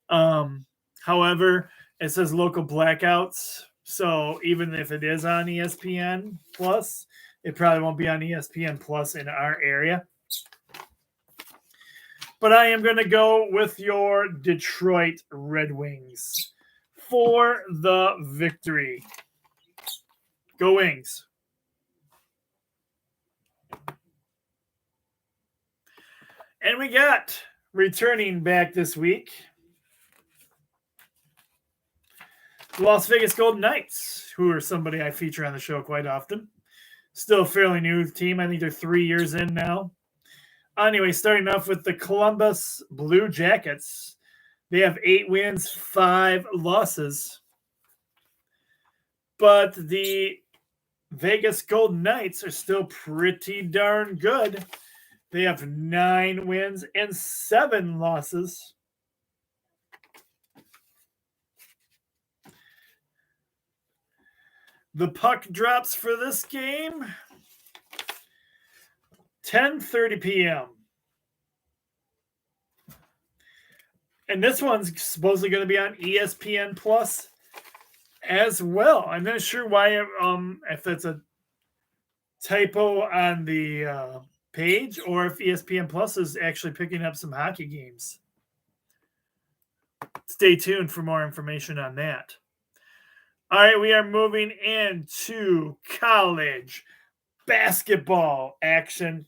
However, it says local blackouts. So even if it is on ESPN Plus, it probably won't be on ESPN Plus in our area. But I am going to go with your Detroit Red Wings for the victory. Go Wings. And we got returning back this week the Las Vegas Golden Knights, who are somebody I feature on the show quite often. Still a fairly new team. I think they're 3 years in now. Anyway, starting off with the Columbus Blue Jackets. They have 8 wins, 5 losses. But the Vegas Golden Knights are still pretty darn good. They have 9 wins and 7 losses. The puck drops for this game 10:30 p.m. And this one's supposedly going to be on ESPN Plus as well. I'm not sure why, if that's a typo on the page or if ESPN Plus is actually picking up some hockey games. Stay tuned for more information on that. All right, we are moving into college basketball action.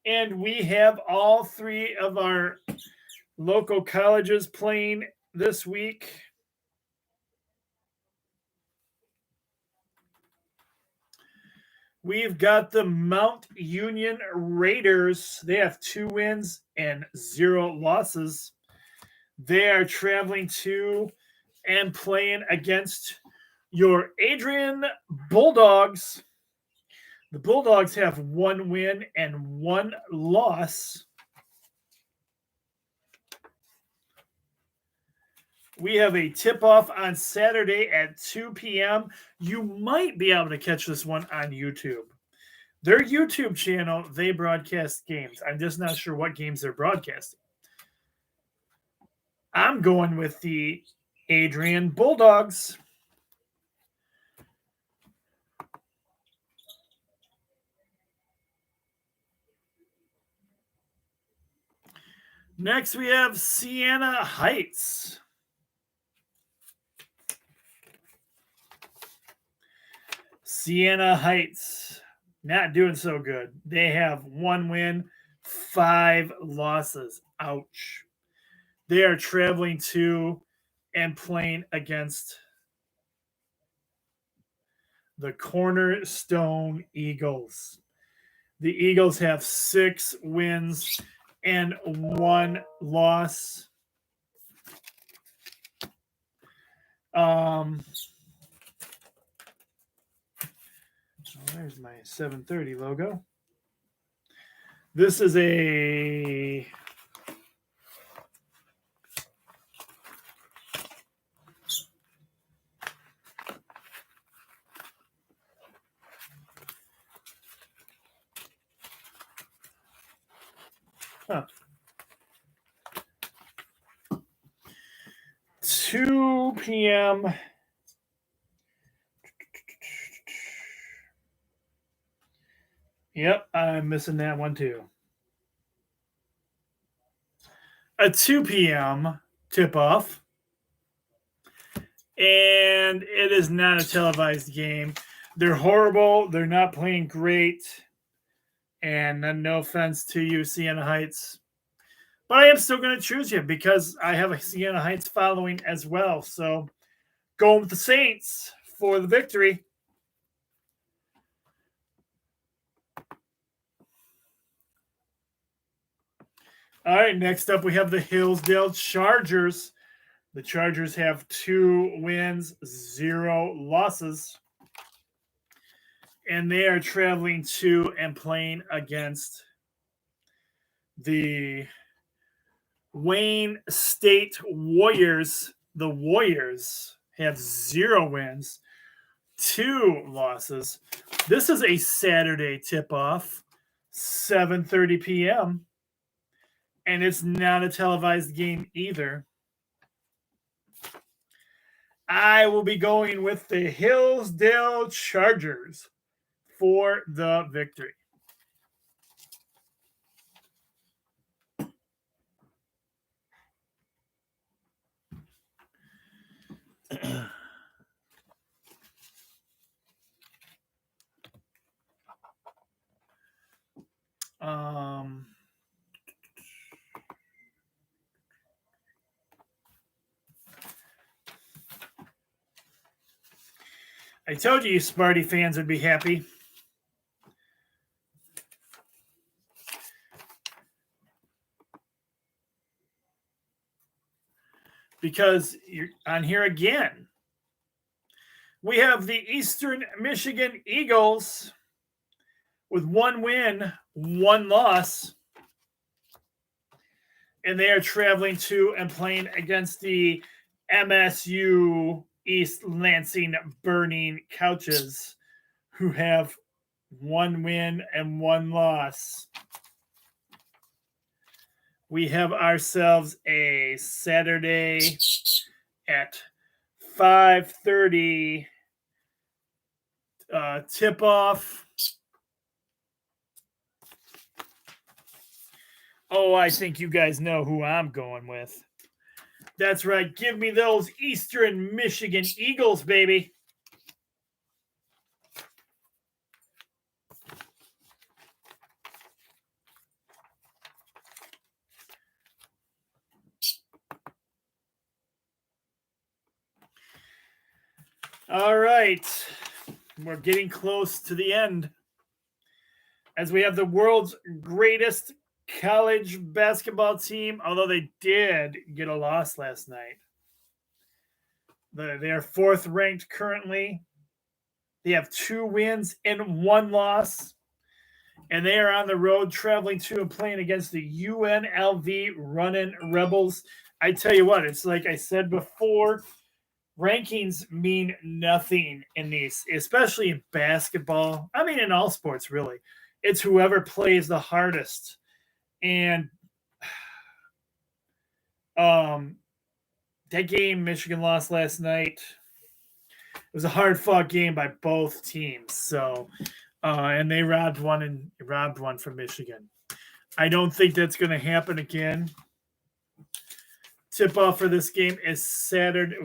And we have all 3 of our local colleges playing this week. We've got the Mount Union Raiders. They have 2 wins and 0 losses. They are traveling to and playing against your Adrian Bulldogs, The Bulldogs have 1 win and 1 loss. We have a tip-off on Saturday at 2 p.m. You might be able to catch this one on YouTube. Their YouTube channel, they broadcast games. I'm just not sure what games they're broadcasting. I'm going with the Adrian Bulldogs. Next, we have Siena Heights. Siena Heights, not doing so good. They have 1 win, 5 losses. Ouch. They are traveling to and playing against the Cornerstone Eagles. The Eagles have 6 wins and 1 loss. There's my 730 logo. This is a Huh. 2 p.m. Yep, I'm missing that one too. A 2 p.m. tip-off. And it is not a televised game. They're horrible. They're not playing great. And no offense to you, Siena Heights. But I am still going to choose you because I have a Siena Heights following as well. So going with the Saints for the victory. All right, next up we have the Hillsdale Chargers. The Chargers have 2 wins, 0 losses. And they are traveling to and playing against the Wayne State Warriors. The Warriors have 0 wins, 2 losses. This is a Saturday tip-off, 7:30 p.m. And it's not a televised game either. I will be going with the Hillsdale Chargers for the victory. I told you Sparty fans would be happy. Because you're on here again. We have the Eastern Michigan Eagles with 1 win, 1 loss. And they are traveling to and playing against the MSU East Lansing Burning Couches, who have 1 win and 1 loss. We have ourselves a Saturday at 5:30 tip-off. Oh, I think you guys know who I'm going with. That's right. Give me those Eastern Michigan Eagles, baby. All right. We're getting close to the end. As we have the world's greatest college basketball team, although they did get a loss last night. They are 4th ranked currently. They have 2 wins and 1 loss. And they are on the road traveling to and playing against the UNLV Runnin' Rebels. I tell you what, it's like I said before, rankings mean nothing in these, especially in basketball. I mean, in all sports, really. It's whoever plays the hardest. And that game Michigan lost last night. It was a hard-fought game by both teams. So, and they robbed one from Michigan. I don't think that's going to happen again. Tip-off for this game is Saturday,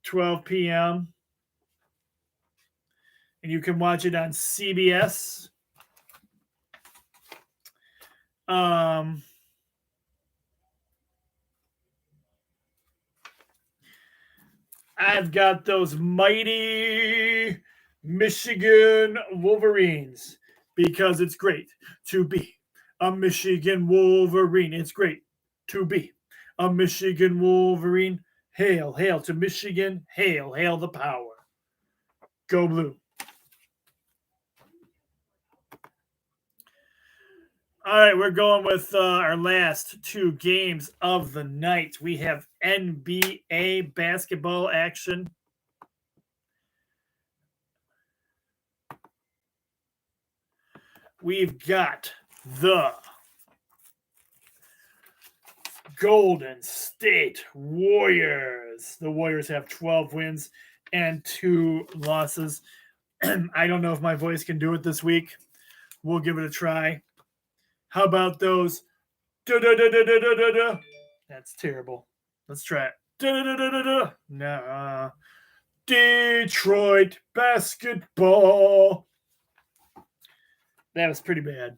12 p.m. And you can watch it on CBS. I've got those mighty Michigan Wolverines because it's great to be a Michigan Wolverine. It's great to be a Michigan Wolverine. Hail, hail to Michigan. Hail, hail the power. Go Blue. All right, we're going with our last 2 games of the night. We have NBA basketball action. We've got the Golden State Warriors. The Warriors have 12 wins and 2 losses. I don't know if my voice can do it this week. We'll give it a try. How about those? Da-da-da-da-da-da-da. That's terrible. Let's try it. Da-da-da-da-da-da. Nah. Detroit basketball. That was pretty bad.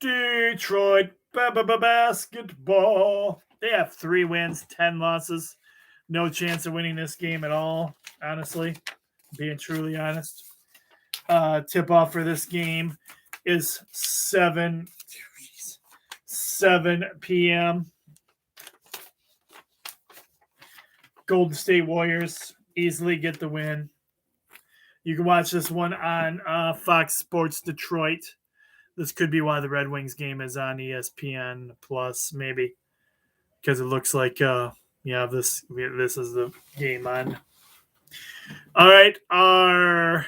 Detroit basketball. They have 3 wins, 10 losses. No chance of winning this game at all, honestly. Being truly honest. Tip-off for this game is 7 p.m. Golden State Warriors easily get the win. You can watch this one on Fox Sports Detroit. This could be why the Red Wings game is on ESPN Plus, maybe, because it looks like this is the game on. All right, our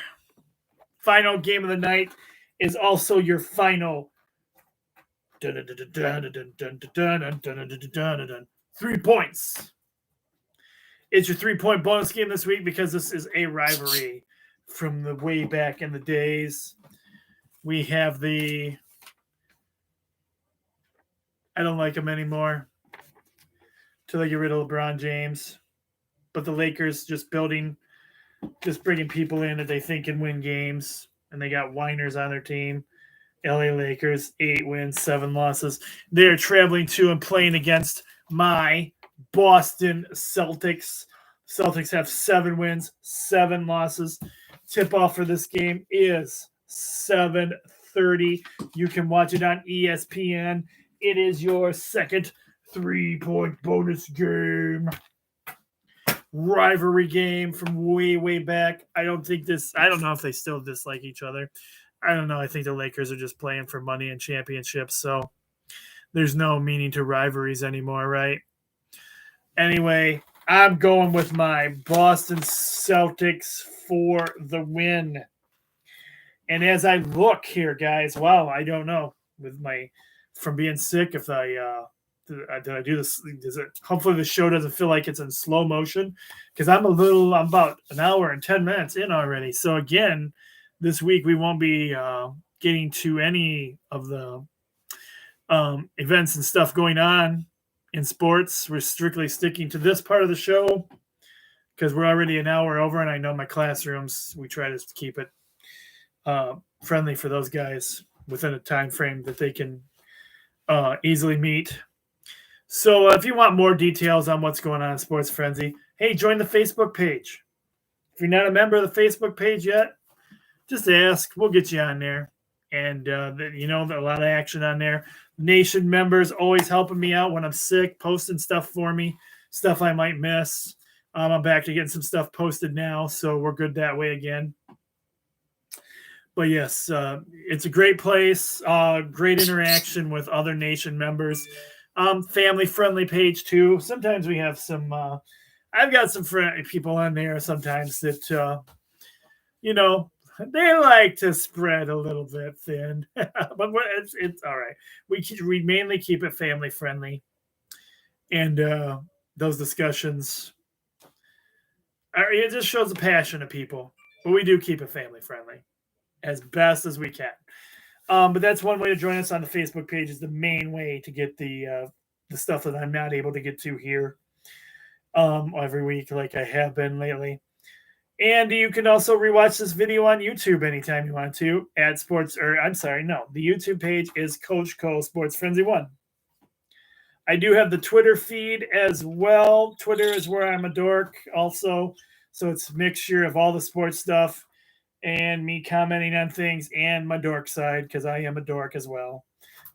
final game of the night is also your final 3 points. It's your 3-point bonus game this week because this is a rivalry from the way back in the days. We have I don't like them anymore till they get rid of LeBron James. But the Lakers just bringing people in that they think can win games. And they got whiners on their team. LA Lakers, 8 wins, 7 losses. They're traveling to and playing against my Boston Celtics. Celtics have 7 wins, 7 losses. Tip-off for this game is 7:30. You can watch it on ESPN. It is your second 3-point bonus game. Rivalry game from way, way back. I don't know if they still dislike each other. I don't know. I think the Lakers are just playing for money and championships, so there's no meaning to rivalries anymore, right? Anyway, I'm going with my Boston Celtics for the win. And as I look here, guys, wow, I don't know from being sick if did I do this? Hopefully the show doesn't feel like it's in slow motion because I'm about an hour and 10 minutes in already. So again, this week we won't be getting to any of the events and stuff going on in sports. We're strictly sticking to this part of the show because we're already an hour over, and I know my classrooms, we try to keep it friendly for those guys within a time frame that they can easily meet. So if you want more details on what's going on in Sports Frenzy, hey, join the Facebook page. If you're not a member of the Facebook page yet, just ask. We'll get you on there. And, a lot of action on there. Nation members always helping me out when I'm sick, posting stuff for me, stuff I might miss. I'm back to getting some stuff posted now, so we're good that way again. But yes, it's a great place. Great interaction with other nation members. Family friendly page too. Sometimes we have some. I've got some people on there sometimes that they like to spread a little bit thin, but it's all right. We mainly keep it family friendly, and those discussions it just shows the passion of people. But we do keep it family friendly as best as we can. But that's one way to join us on the Facebook page. Is the main way to get the stuff that I'm not able to get to here every week, like I have been lately. And you can also rewatch this video on YouTube anytime you want to at Sports. Or I'm sorry, no, the YouTube page is Coach Cole Sports Frenzy 1. I do have the Twitter feed as well. Twitter is where I'm a dork also, so it's a mixture of all the sports stuff and me commenting on things and my dork side because I am a dork as well.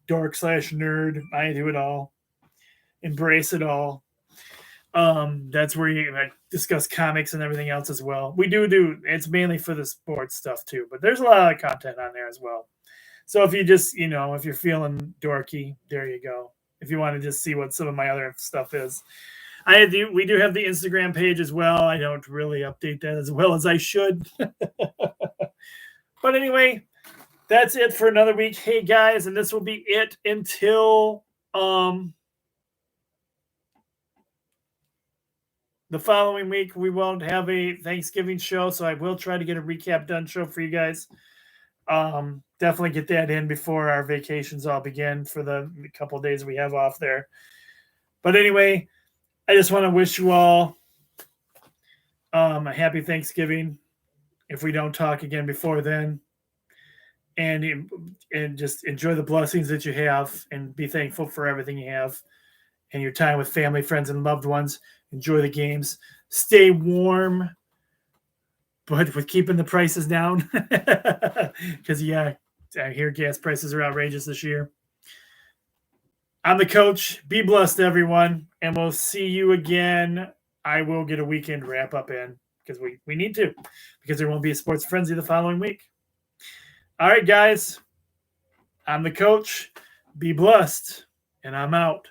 Dork/nerd. I do it all. Embrace it all. That's where I discuss comics and everything else as well. We do. It's mainly for the sports stuff too, but there's a lot of content on there as well. So if you just, if you're feeling dorky, there you go. If you want to just see what some of my other stuff is. We do have the Instagram page as well. I don't really update that as well as I should. But anyway, that's it for another week. Hey guys, and this will be it until the following week. We won't have a Thanksgiving show, so I will try to get a recap done show for you guys. Definitely get that in before our vacations all begin for the couple of days we have off there. But anyway, I just want to wish you all a happy Thanksgiving if we don't talk again before then. And just enjoy the blessings that you have and be thankful for everything you have and your time with family, friends, and loved ones. Enjoy the games. Stay warm, but with keeping the prices down. Because, I hear gas prices are outrageous this year. I'm the coach. Be blessed, everyone. And we'll see you again. I will get a weekend wrap-up in because we need to, because there won't be a sports frenzy the following week. All right, guys. I'm the coach. Be blessed. And I'm out.